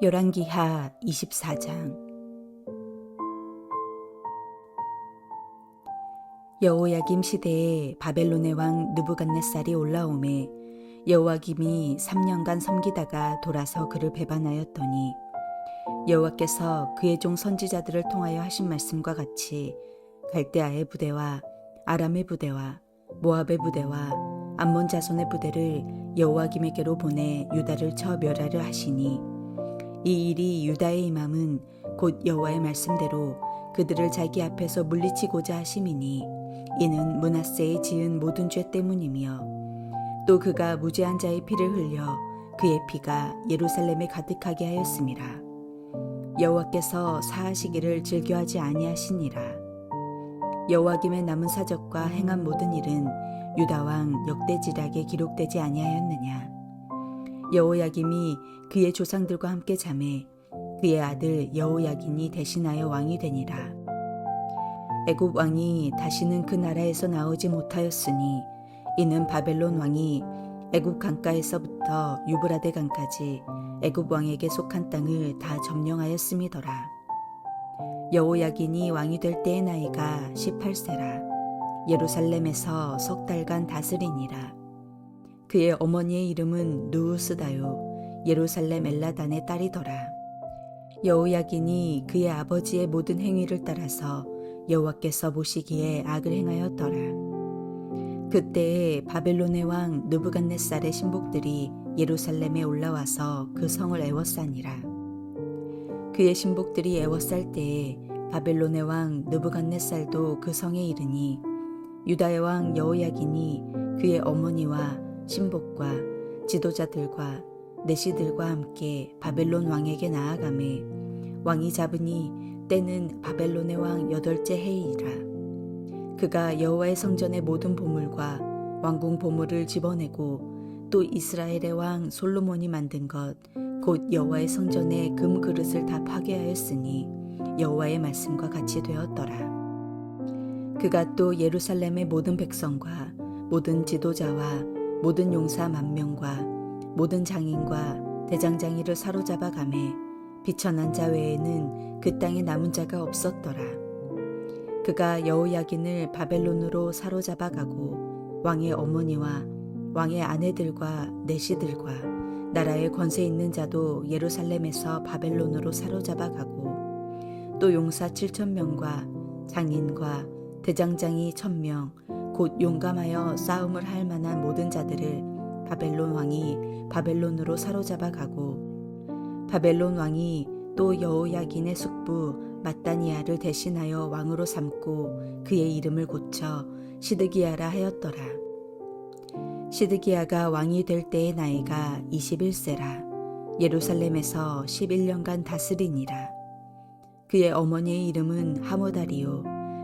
열왕기하 24장. 여호야김 시대에 바벨론의 왕 느부갓네살이 올라오매 여호야김이 3년간 섬기다가 돌아서 그를 배반하였더니 여호와께서 그의 종 선지자들을 통하여 하신 말씀과 같이 갈대아의 부대와 아람의 부대와 모압의 부대와 암몬 자손의 부대를 여호야김에게로 보내 유다를 쳐 멸하려 하시니 이 일이 유다의 임함은 곧 여호와의 말씀대로 그들을 자기 앞에서 물리치고자 하심이니 이는 므낫세의 지은 모든 죄 때문이며 또 그가 무죄한 자의 피를 흘려 그의 피가 예루살렘에 가득하게 하였음이라. 여호와께서 사하시기를 즐겨하지 아니하시니라. 여호야김의 남은 사적과 행한 모든 일은 유다 왕 역대지략에 기록되지 아니하였느냐. 여호야김이 그의 조상들과 함께 자매 그의 아들 여호야긴이 대신하여 왕이 되니라. 애굽 왕이 다시는 그 나라에서 나오지 못하였으니 이는 바벨론 왕이 애굽 강가에서부터 유브라데 강까지 애굽 왕에게 속한 땅을 다 점령하였음이더라. 여호야긴이 왕이 될 때의 나이가 18세라. 예루살렘에서 석 달간 다스리니라. 그의 어머니의 이름은 누우스다요 예루살렘 엘라단의 딸이더라. 여호야긴이 그의 아버지의 모든 행위를 따라서 여호와께서 보시기에 악을 행하였더라. 그때에 바벨론의 왕 느부갓네살의 신복들이 예루살렘에 올라와서 그 성을 애워싸니라. 그의 신복들이 애워쌀 때에 바벨론의 왕 느부갓네살도 그 성에 이르니 유다의 왕 여호야긴이 그의 어머니와 신복과 지도자들과 내시들과 함께 바벨론 왕에게 나아가매 왕이 잡으니 때는 바벨론의 왕 8째 해이라. 그가 여호와의 성전의 모든 보물과 왕궁 보물을 집어내고 또 이스라엘의 왕 솔로몬이 만든 것 곧 여호와의 성전의 금 그릇을 다 파괴하였으니 여호와의 말씀과 같이 되었더라. 그가 또 예루살렘의 모든 백성과 모든 지도자와 모든 용사 10,000명과 모든 장인과 대장장이를 사로잡아 가매 비천한 자 외에는 그 땅에 남은 자가 없었더라. 그가 여호야긴을 바벨론으로 사로잡아 가고 왕의 어머니와 왕의 아내들과 내시들과 나라의 권세 있는 자도 예루살렘에서 바벨론으로 사로잡아 가고 또 용사 7,000명과 장인과 대장장이 1,000명 곧 용감하여 싸움을 할 만한 모든 자들을 바벨론 왕이 바벨론으로 사로잡아 가고 바벨론 왕이 또 여호야긴의 숙부 마따니아를 대신하여 왕으로 삼고 그의 이름을 고쳐 시드기야라 하였더라. 시드기야가 왕이 될 때의 나이가 21세라. 예루살렘에서 11년간 다스리니라. 그의 어머니의 이름은 하모다리요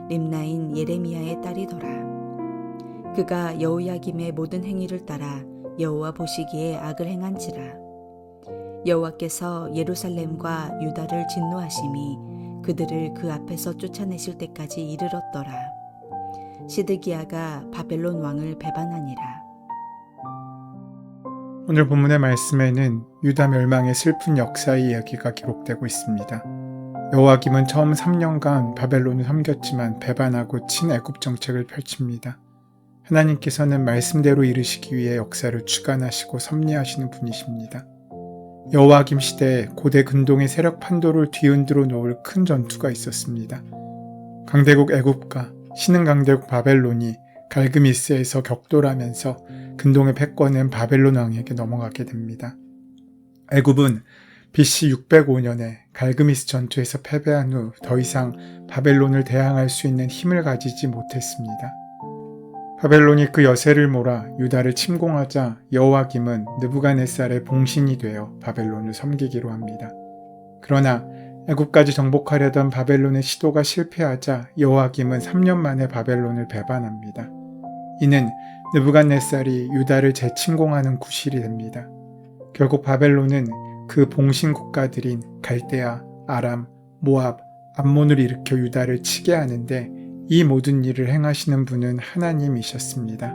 림나인 예레미야의 딸이더라. 그가 여호야김의 모든 행위를 따라 여호와 보시기에 악을 행한지라. 여호와께서 예루살렘과 유다를 진노하심이 그들을 그 앞에서 쫓아내실 때까지 이르렀더라. 시드기야가 바벨론 왕을 배반하니라. 오늘 본문의 말씀에는 유다 멸망의 슬픈 역사의 이야기가 기록되고 있습니다. 여호야김은 처음 3년간 바벨론을 섬겼지만 배반하고 친애굽 정책을 펼칩니다. 하나님께서는 말씀대로 이루시기 위해 역사를 주관하시고 섭리하시는 분이십니다. 여호야김 시대에 고대 근동의 세력 판도를 뒤흔들어 놓을 큰 전투가 있었습니다. 강대국 애굽과 신흥 강대국 바벨론이 갈그미스에서 격돌하면서 근동의 패권은 바벨론 왕에게 넘어가게 됩니다. 애굽은 BC 605년에 갈그미스 전투에서 패배한 후 더 이상 바벨론을 대항할 수 있는 힘을 가지지 못했습니다. 바벨론이 그 여세를 몰아 유다를 침공하자 여호야김은 느부갓네살의 봉신이 되어 바벨론을 섬기기로 합니다. 그러나 애굽까지 정복하려던 바벨론의 시도가 실패하자 여호야김은 3년 만에 바벨론을 배반합니다. 이는 느부갓네살이 유다를 재침공하는 구실이 됩니다. 결국 바벨론은 그 봉신 국가들인 갈대아, 아람, 모압, 암몬을 일으켜 유다를 치게 하는데 이 모든 일을 행하시는 분은 하나님이셨습니다.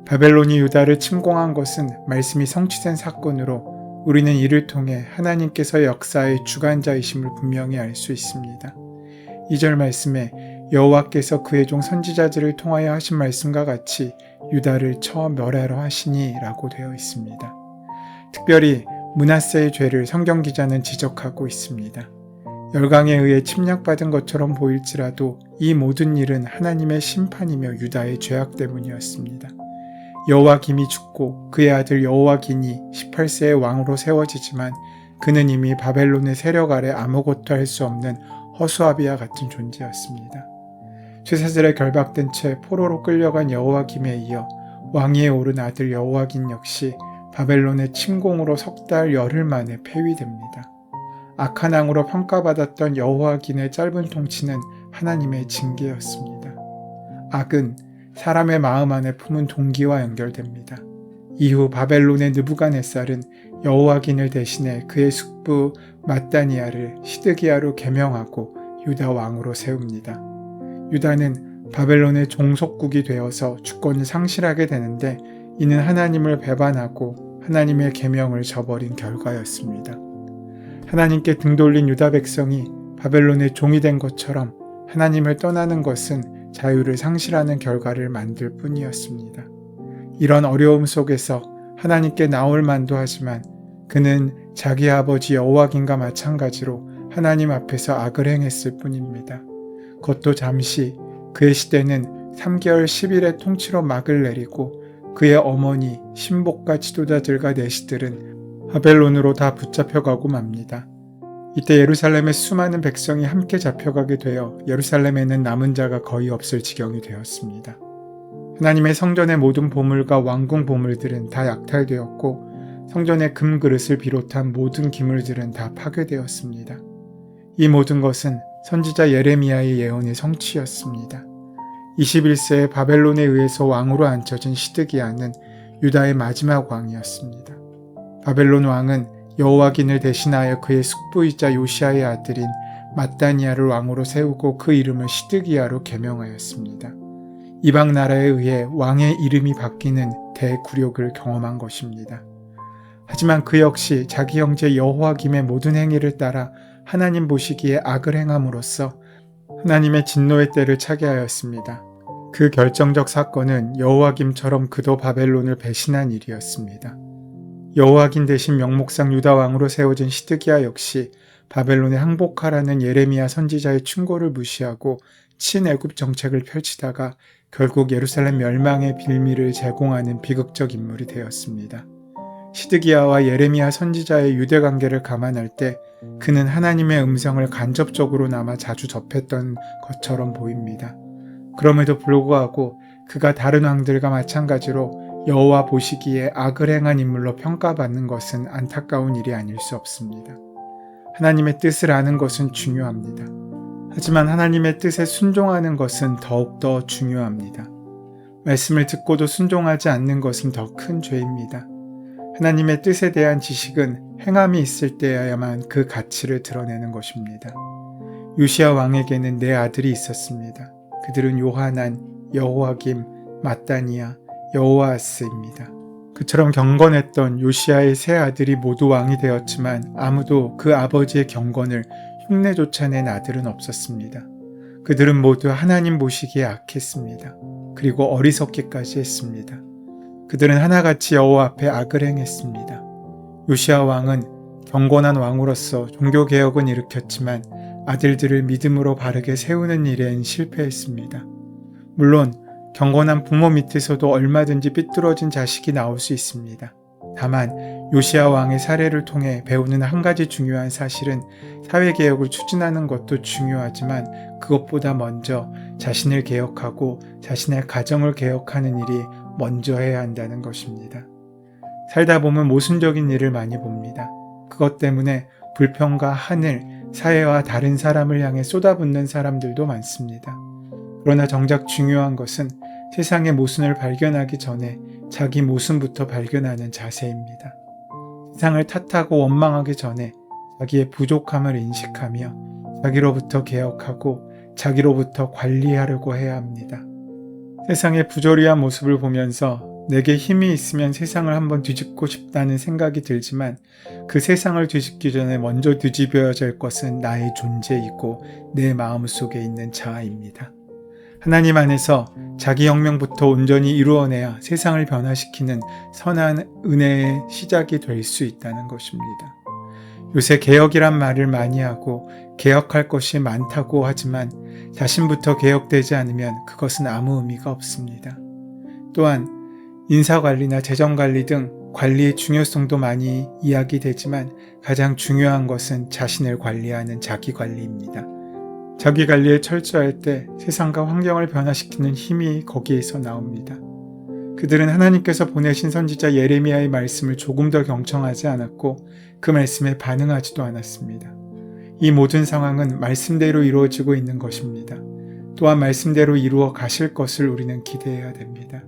바벨론이 유다를 침공한 것은 말씀이 성취된 사건으로 우리는 이를 통해 하나님께서 역사의 주관자이심을 분명히 알 수 있습니다. 2절 말씀에 여호와께서 그의 종 선지자들을 통하여 하신 말씀과 같이 유다를 쳐 멸하려 하시니 라고 되어 있습니다. 특별히 므낫세의 죄를 성경 기자는 지적하고 있습니다. 열강에 의해 침략받은 것처럼 보일지라도 이 모든 일은 하나님의 심판이며 유다의 죄악 때문이었습니다. 여호와김이 죽고 그의 아들 여호와긴이 18세의 왕으로 세워지지만 그는 이미 바벨론의 세력 아래 아무것도 할 수 없는 허수아비와 같은 존재였습니다. 쇠사슬에 결박된 채 포로로 끌려간 여호와김에 이어 왕위에 오른 아들 여호와긴 역시 바벨론의 침공으로 석 달 열흘 만에 폐위됩니다. 악한 왕으로 평가받았던 여호와긴의 짧은 통치는 하나님의 징계였습니다. 악은 사람의 마음 안에 품은 동기와 연결됩니다. 이후 바벨론의 느부갓네살은 여호와긴을 대신해 그의 숙부 mat단이아를 시드기야로 계명하고 유다 왕으로 세웁니다. 유다는 바벨론의 종속국이 되어서 주권을 상실하게 되는데 이는 하나님을 배반하고 하나님의 계명을 저버린 결과였습니다. 하나님께 등 돌린 유다 백성이 바벨론의 종이 된 것처럼 하나님을 떠나는 것은 자유를 상실하는 결과를 만들 뿐이었습니다. 이런 어려움 속에서 하나님께 나올 만도 하지만 그는 자기 아버지 여호와긴과 마찬가지로 하나님 앞에서 악을 행했을 뿐입니다. 그것도 잠시. 그의 시대는 3개월 10일의 통치로 막을 내리고 그의 어머니, 신복과 지도자들과 내시들은 바벨론으로 다 붙잡혀가고 맙니다. 이때 예루살렘의 수많은 백성이 함께 잡혀가게 되어 예루살렘에는 남은 자가 거의 없을 지경이 되었습니다. 하나님의 성전의 모든 보물과 왕궁 보물들은 다 약탈되었고 성전의 금그릇을 비롯한 모든 기물들은 다 파괴되었습니다. 이 모든 것은 선지자 예레미야의 예언의 성취였습니다. 21세에 바벨론에 의해서 왕으로 앉혀진 시드기야는 유다의 마지막 왕이었습니다. 바벨론 왕은 여호와긴을 대신하여 그의 숙부이자 요시아의 아들인 mat단이아를 왕으로 세우고 그 이름을 시드기야로 계명하였습니다. 이방 나라에 의해 왕의 이름이 바뀌는 대굴욕을 경험한 것입니다. 하지만 그 역시 자기 형제 여호와김의 모든 행위를 따라 하나님 보시기에 악을 행함으로써 하나님의 진노의 때를 차게 하였습니다. 그 결정적 사건은 여호와김처럼 그도 바벨론을 배신한 일이었습니다. 여호와긴 대신 명목상 유다 왕으로 세워진 시드기야 역시 바벨론에 항복하라는 예레미야 선지자의 충고를 무시하고 친애굽 정책을 펼치다가 결국 예루살렘 멸망의 빌미를 제공하는 비극적 인물이 되었습니다. 시드기야와 예레미야 선지자의 유대 관계를 감안할 때 그는 하나님의 음성을 간접적으로나마 자주 접했던 것처럼 보입니다. 그럼에도 불구하고 그가 다른 왕들과 마찬가지로 여호와 보시기에 악을 행한 인물로 평가받는 것은 안타까운 일이 아닐 수 없습니다. 하나님의 뜻을 아는 것은 중요합니다. 하지만 하나님의 뜻에 순종하는 것은 더욱더 중요합니다. 말씀을 듣고도 순종하지 않는 것은 더 큰 죄입니다. 하나님의 뜻에 대한 지식은 행함이 있을 때야만 그 가치를 드러내는 것입니다. 요시야 왕에게는 네 아들이 있었습니다. 그들은 요하난, 여호와김, mat단이아, 여호아스입니다. 그처럼 경건했던 요시야의 세 아들이 모두 왕이 되었지만 아무도 그 아버지의 경건을 흉내조차 낸 아들은 없었습니다. 그들은 모두 하나님 보시기에 악했습니다. 그리고 어리석기까지 했습니다. 그들은 하나같이 여호와 앞에 악을 행했습니다. 요시야 왕은 경건한 왕으로서 종교개혁은 일으켰지만 아들들을 믿음으로 바르게 세우는 일엔 실패했습니다. 물론 경건한 부모 밑에서도 얼마든지 삐뚤어진 자식이 나올 수 있습니다. 다만 요시야 왕의 사례를 통해 배우는 한 가지 중요한 사실은 사회개혁을 추진하는 것도 중요하지만 그것보다 먼저 자신을 개혁하고 자신의 가정을 개혁하는 일이 먼저 해야 한다는 것입니다. 살다 보면 모순적인 일을 많이 봅니다. 그것 때문에 불평과 하늘, 사회와 다른 사람을 향해 쏟아붓는 사람들도 많습니다. 그러나 정작 중요한 것은 세상의 모순을 발견하기 전에 자기 모순부터 발견하는 자세입니다. 세상을 탓하고 원망하기 전에 자기의 부족함을 인식하며 자기로부터 개혁하고 자기로부터 관리하려고 해야 합니다. 세상의 부조리한 모습을 보면서 내게 힘이 있으면 세상을 한번 뒤집고 싶다는 생각이 들지만 그 세상을 뒤집기 전에 먼저 뒤집어야 할 것은 나의 존재이고 내 마음속에 있는 자아입니다. 하나님 안에서 자기 혁명부터 온전히 이루어내야 세상을 변화시키는 선한 은혜의 시작이 될 수 있다는 것입니다. 요새 개혁이란 말을 많이 하고 개혁할 것이 많다고 하지만 자신부터 개혁되지 않으면 그것은 아무 의미가 없습니다. 또한 인사관리나 재정관리 등 관리의 중요성도 많이 이야기되지만 가장 중요한 것은 자신을 관리하는 자기관리입니다. 자기관리에 철저할 때 세상과 환경을 변화시키는 힘이 거기에서 나옵니다. 그들은 하나님께서 보내신 선지자 예레미야의 말씀을 조금 더 경청하지 않았고 그 말씀에 반응하지도 않았습니다. 이 모든 상황은 말씀대로 이루어지고 있는 것입니다. 또한 말씀대로 이루어 가실 것을 우리는 기대해야 됩니다.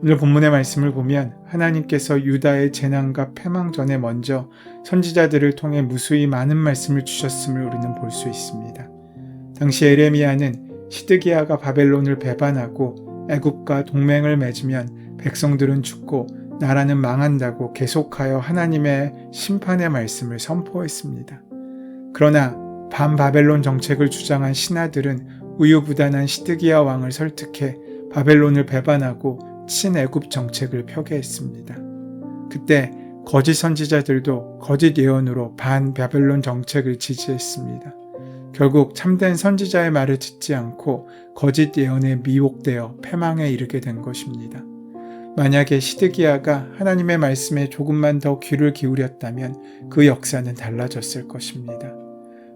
오늘 본문의 말씀을 보면 하나님께서 유다의 재난과 패망 전에 먼저 선지자들을 통해 무수히 많은 말씀을 주셨음을 우리는 볼 수 있습니다. 당시 예레미야는 시드기야가 바벨론을 배반하고 애굽과 동맹을 맺으면 백성들은 죽고 나라는 망한다고 계속하여 하나님의 심판의 말씀을 선포했습니다. 그러나 반바벨론 정책을 주장한 신하들은 우유부단한 시드기야 왕을 설득해 바벨론을 배반하고 친애굽 정책을 펴게 했습니다. 그때 거짓 선지자들도 거짓 예언으로 반바벨론 정책을 지지했습니다. 결국 참된 선지자의 말을 듣지 않고 거짓 예언에 미혹되어 패망에 이르게 된 것입니다. 만약에 시드기야가 하나님의 말씀에 조금만 더 귀를 기울였다면 그 역사는 달라졌을 것입니다.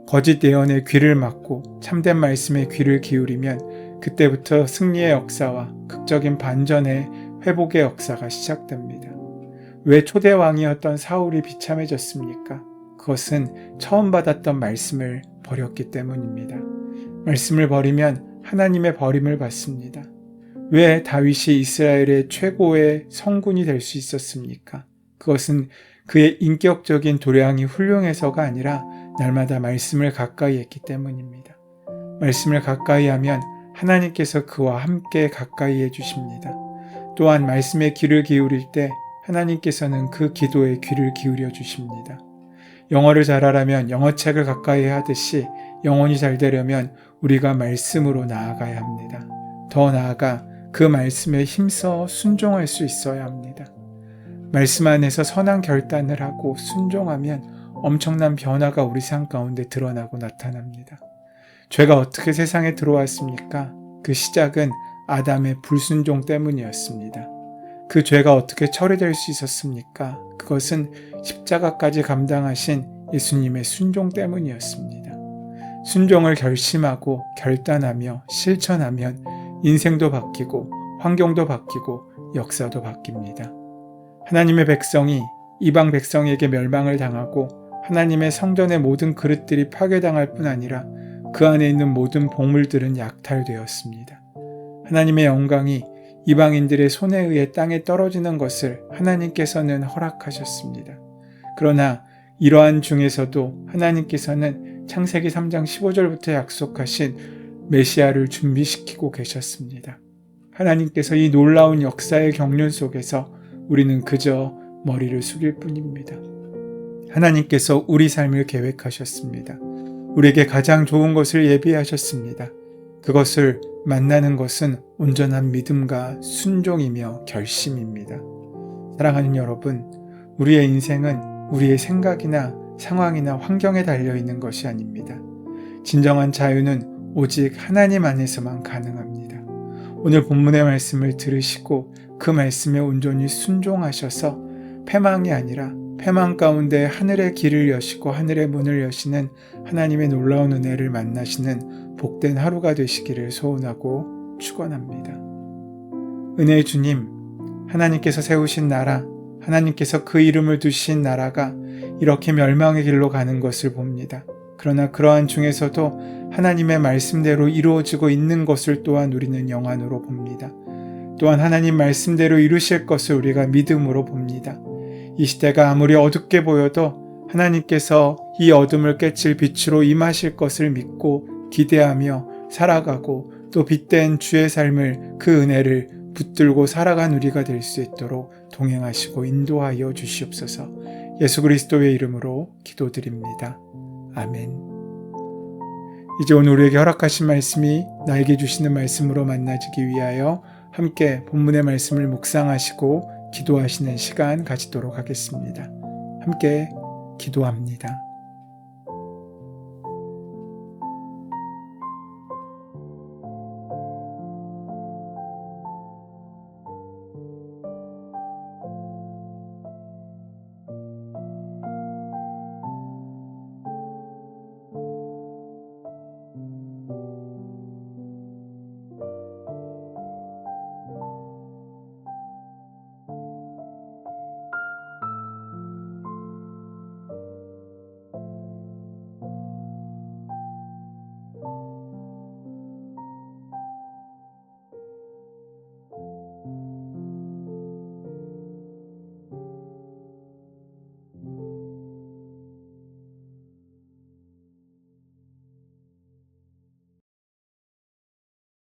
거짓 예언에 귀를 막고 참된 말씀에 귀를 기울이면 그때부터 승리의 역사와 극적인 반전의 회복의 역사가 시작됩니다. 왜 초대 왕이었던 사울이 비참해졌습니까? 그것은 처음 받았던 말씀을 버렸기 때문입니다. 말씀을 버리면 하나님의 버림을 받습니다. 왜 다윗이 이스라엘의 최고의 성군이 될 수 있었습니까? 그것은 그의 인격적인 도량이 훌륭해서가 아니라 날마다 말씀을 가까이 했기 때문입니다. 말씀을 가까이 하면 하나님께서 그와 함께 가까이 해주십니다. 또한 말씀에 귀를 기울일 때 하나님께서는 그 기도에 귀를 기울여 주십니다. 영어를 잘하려면 영어책을 가까이 하듯이 영혼이 잘 되려면 우리가 말씀으로 나아가야 합니다. 더 나아가 그 말씀에 힘써 순종할 수 있어야 합니다. 말씀 안에서 선한 결단을 하고 순종하면 엄청난 변화가 우리 삶 가운데 드러나고 나타납니다. 죄가 어떻게 세상에 들어왔습니까? 그 시작은 아담의 불순종 때문이었습니다. 그 죄가 어떻게 처리될 수 있었습니까? 그것은 십자가까지 감당하신 예수님의 순종 때문이었습니다. 순종을 결심하고 결단하며 실천하면 인생도 바뀌고 환경도 바뀌고 역사도 바뀝니다. 하나님의 백성이 이방 백성에게 멸망을 당하고 하나님의 성전의 모든 그릇들이 파괴당할 뿐 아니라 그 안에 있는 모든 보물들은 약탈되었습니다. 하나님의 영광이 이방인들의 손에 의해 땅에 떨어지는 것을 하나님께서는 허락하셨습니다. 그러나 이러한 중에서도 하나님께서는 창세기 3장 15절부터 약속하신 메시아를 준비시키고 계셨습니다. 하나님께서 이 놀라운 역사의 경륜 속에서 우리는 그저 머리를 숙일 뿐입니다. 하나님께서 우리 삶을 계획하셨습니다. 우리에게 가장 좋은 것을 예비하셨습니다. 그것을 만나는 것은 온전한 믿음과 순종이며 결심입니다. 사랑하는 여러분, 우리의 인생은 우리의 생각이나 상황이나 환경에 달려있는 것이 아닙니다. 진정한 자유는 오직 하나님 안에서만 가능합니다. 오늘 본문의 말씀을 들으시고 그 말씀에 온전히 순종하셔서 패망이 아니라 패망 가운데 하늘의 길을 여시고 하늘의 문을 여시는 하나님의 놀라운 은혜를 만나시는 복된 하루가 되시기를 소원하고 축원합니다. 은혜의 주님, 하나님께서 세우신 나라, 하나님께서 그 이름을 두신 나라가 이렇게 멸망의 길로 가는 것을 봅니다. 그러나 그러한 중에서도 하나님의 말씀대로 이루어지고 있는 것을 또한 우리는 영안으로 봅니다. 또한 하나님 말씀대로 이루실 것을 우리가 믿음으로 봅니다. 이 시대가 아무리 어둡게 보여도 하나님께서 이 어둠을 깨칠 빛으로 임하실 것을 믿고 기대하며 살아가고 또 빛된 주의 삶을 그 은혜를 붙들고 살아간 우리가 될 수 있도록 동행하시고 인도하여 주시옵소서. 예수 그리스도의 이름으로 기도드립니다. 아멘. 이제 오늘 우리에게 허락하신 말씀이 나에게 주시는 말씀으로 만나지기 위하여 함께 본문의 말씀을 묵상하시고 기도하시는 시간 가지도록 하겠습니다. 함께 기도합니다.